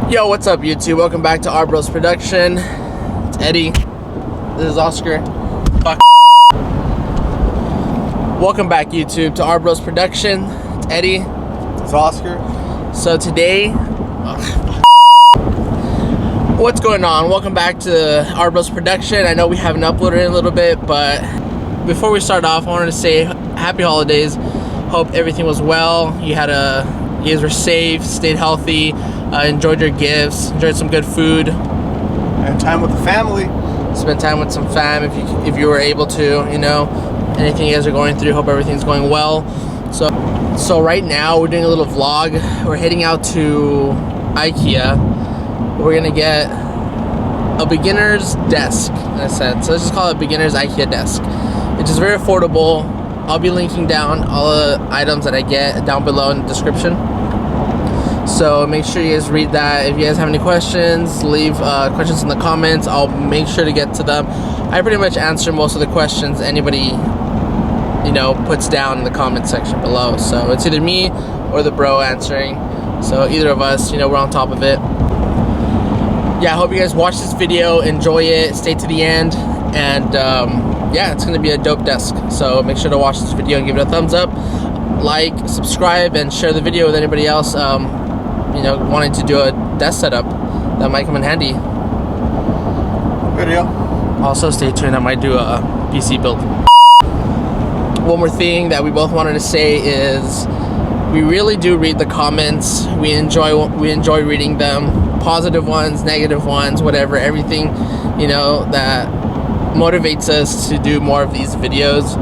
Yo, what's up YouTube? Welcome back to Our Bros Production. It's Eddie. This is Oscar. Fuck. Welcome back YouTube to Our Bros Production. It's Eddie. It's Oscar. So today, what's going on? Welcome back to Our Bros Production. I know we haven't uploaded in a little bit, but before we start off, I wanted to say happy holidays. Hope everything was well. You guys were safe, stayed healthy, enjoyed your gifts, enjoyed some good food, And time with the family. spend time with some fam if you were able to, you know, anything you guys are going through. Hope everything's going well. So right now we're doing a little vlog. We're heading out to IKEA. We're gonna get a beginner's desk in a sense. So let's just call it a beginner's IKEA desk. It's just very affordable. I'll be linking down all the items that I get down below in the description. So make sure you guys read that. If you guys have any questions, leave questions in the comments. I'll make sure to get to them. I pretty much answer most of the questions anybody, you know, puts down in the comment section below. So it's either me or the bro answering. So either of us, you know, we're on top of it. Yeah, I hope you guys watch this video, enjoy it, stay to the end, and yeah, it's gonna be a dope desk. So make sure to watch this video and give it a thumbs up, like, subscribe, and share the video with anybody else you know, wanting to do a desk setup that might come in handy. Video. Also stay tuned, I might do a PC build. One more thing that we both wanted to say is we really do read the comments. We enjoy reading them, positive ones, negative ones, whatever, everything, you know, that motivates us to do more of these videos.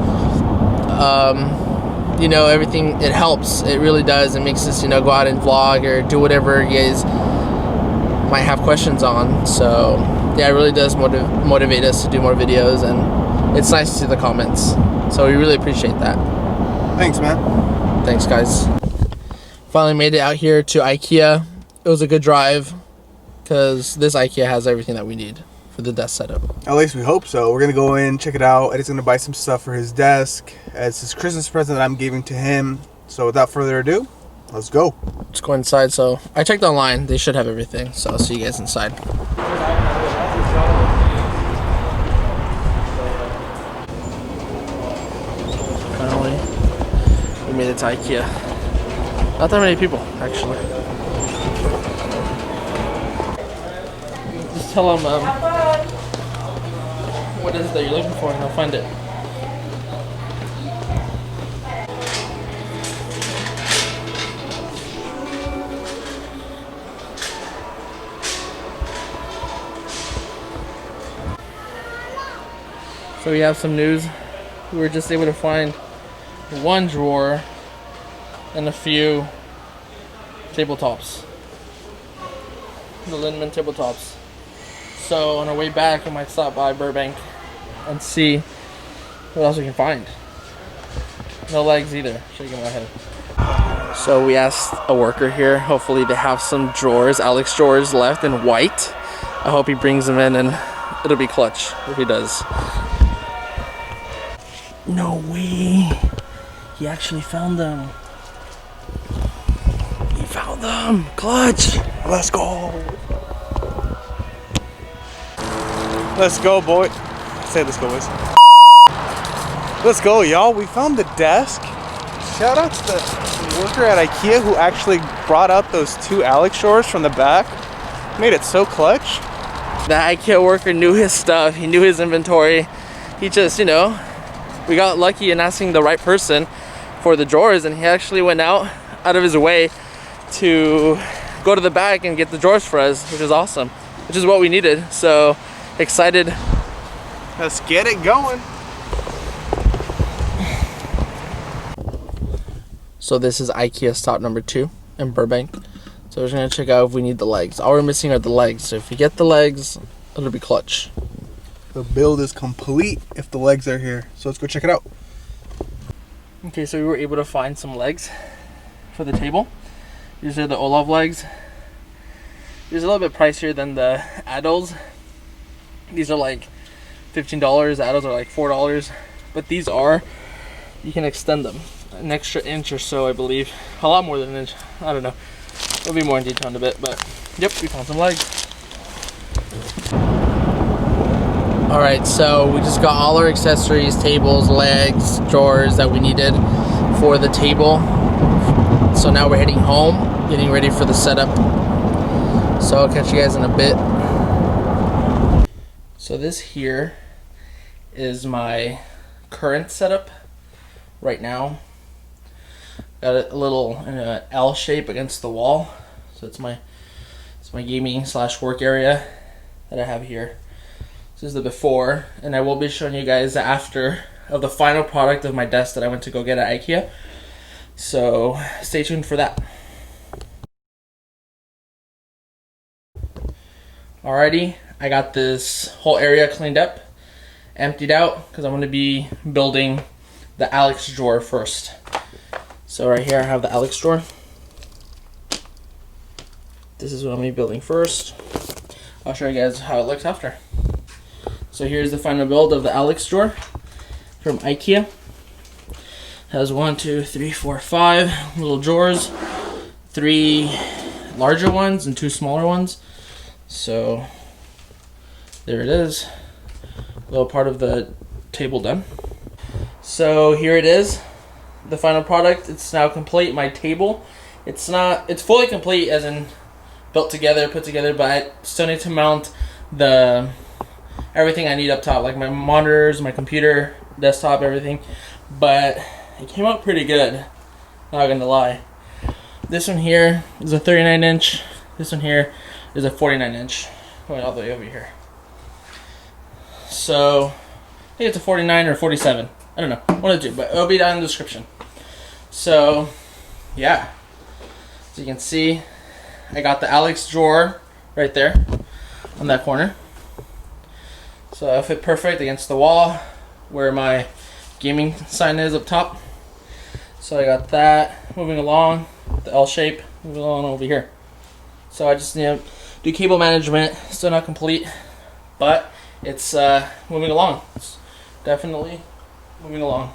You know, everything, it helps. It really does. It makes us, you know, go out and vlog or do whatever you guys might have questions on. So yeah, it really does motivate us to do more videos, and it's nice to see the comments. So we really appreciate that. Thanks, man. Thanks, guys. Finally made it out here to IKEA. It was a good drive because this IKEA has everything that we need for the desk setup. At least we hope so. We're gonna go in, check it out. Eddie's gonna buy some stuff for his desk as his Christmas present that I'm giving to him. So without further ado, let's go. Let's go inside. So I checked online. They should have everything. So I'll see you guys inside. Finally, we made it to IKEA. Not that many people, actually. Just tell them what is it that you're looking for, and they'll find it. So we have some news. We were just able to find one drawer and a few tabletops. The Linnmon tabletops. So on our way back, we might stop by Burbank and see what else we can find. No legs either. Shaking my head. So we asked a worker here. Hopefully they have some drawers, Alex drawers left in white. I hope he brings them in, and it'll be clutch if he does. No way. He actually found them. He found them. Clutch. Let's go. Let's go, boy. Say let's go, boys. Let's go, y'all. We found the desk. Shout out to the worker at IKEA who actually brought up those two Alex drawers from the back. Made it so clutch. The IKEA worker knew his stuff. He knew his inventory. He just, you know, we got lucky in asking the right person for the drawers, and he actually went out of his way to go to the back and get the drawers for us, which is awesome, which is what we needed. So excited. Let's get it going. So this is IKEA stop number 2 in Burbank. So we're just gonna check out if we need the legs. All we're missing are the legs. So if we get the legs, it'll be clutch. The build is complete if the legs are here. So let's go check it out. Okay, so we were able to find some legs for the table. These are the Olaf legs. These are a little bit pricier than the Adels. These are like $15. Adels are like $4. But these are, you can extend them an extra inch or so, I believe. A lot more than an inch. I don't know. It'll be more in detail in a bit, but Yep, we found some legs. Alright, so we just got all our accessories, tables, legs, drawers that we needed for the table. So now we're heading home, getting ready for the setup. So I'll catch you guys in a bit. So this here is my current setup right now. Got it a little in an L shape against the wall. So it's my gaming / work area that I have here. This is the before, and I will be showing you guys the after of the final product of my desk that I went to go get at IKEA. So stay tuned for that. Alrighty, I got this whole area cleaned up, emptied out, because I'm going to be building the Alex drawer first. So right here I have the Alex drawer. This is what I'm going to be building first. I'll show you guys how it looks after. So here's the final build of the Alex drawer from IKEA. It has 1, 2, 3, 4, 5 little drawers, 3 larger ones and 2 smaller ones. So there it is, a little part of the table done. So here it is, the final product. It's now complete. My table, it's fully complete as in built together, put together, but I still need to mount everything I need up top, like my monitors, my computer, desktop, everything. But it came out pretty good, not gonna lie. This one here is a 39-inch. This one here is a 49-inch, going all the way over here. So I think it's a 49 or 47. I don't know, one of the two, but it'll be down in the description. So yeah, as you can see, I got the Alex drawer right there on that corner. So it'll fit perfect against the wall where my gaming sign is up top. So I got that moving along, the L shape moving along over here. So I just need to do cable management, still not complete, but it's moving along. It's definitely moving along.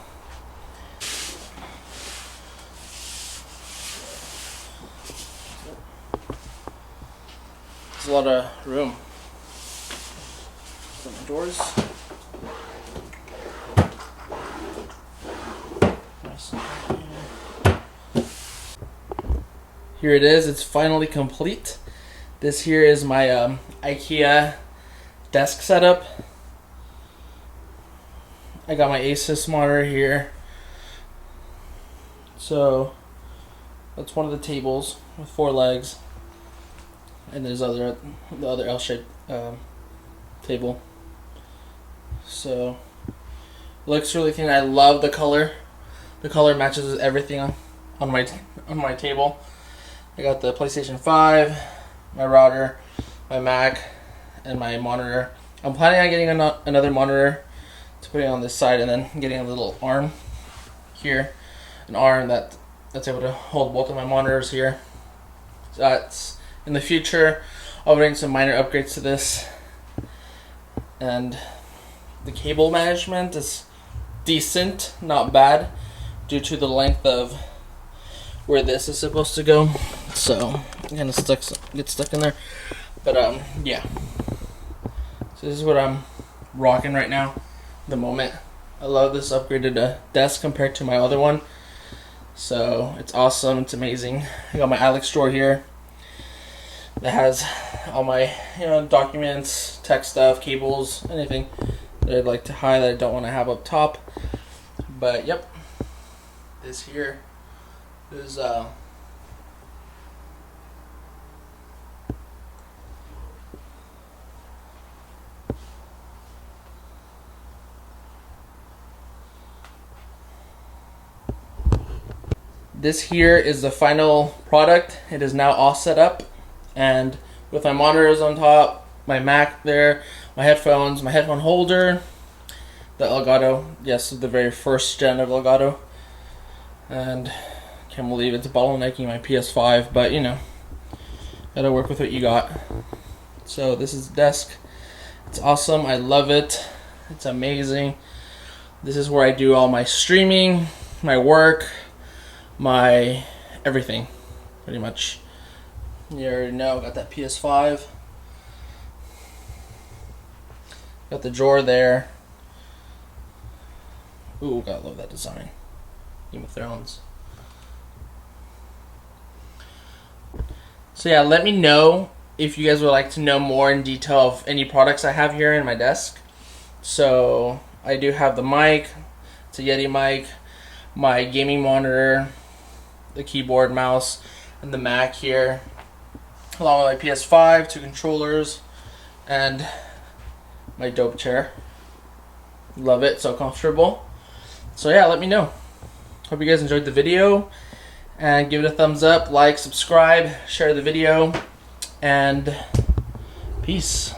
There's a lot of room. Open the doors. Here it is, it's finally complete. This here is my IKEA desk setup. I got my Asus monitor here. So that's one of the tables with 4 legs. And there's the other L-shaped table. So looks really thin. I love the color. The color matches with everything on my table. I got the PlayStation 5, my router, my Mac, and my monitor. I'm planning on getting another monitor to put it on this side, and then getting a little arm here, an arm that's able to hold both of my monitors here. So that's in the future. I'll bring some minor upgrades to this, and the cable management is decent, not bad, due to the length of where this is supposed to go. So it kind of gets stuck in there, but yeah. So this is what I'm rocking right now, the moment. I love this upgraded desk compared to my other one. So it's awesome, it's amazing. I got my Alex drawer here that has all my documents, tech stuff, cables, anything that I'd like to hide that I don't want to have up top. But yep, this here is this here is the final product. It is now all set up, and with my monitors on top, my Mac there, my headphones, my headphone holder, the Elgato, yes, the very first gen of Elgato, and can't believe it's bottlenecking my PS5, but gotta work with what you got. So this is the desk. It's awesome. I love it. It's amazing. This is where I do all my streaming, my work, my everything, pretty much. You already know, got that PS5. Got the drawer there. Ooh, gotta love that design. Game of Thrones. So yeah, let me know if you guys would like to know more in detail of any products I have here in my desk. So I do have the mic. It's a Yeti mic. My gaming monitor. The keyboard, mouse, and the Mac here. Along with my PS5, 2 controllers, and my dope chair. Love it, so comfortable. So yeah, let me know. Hope you guys enjoyed the video, and give it a thumbs up, like, subscribe, share the video, and peace.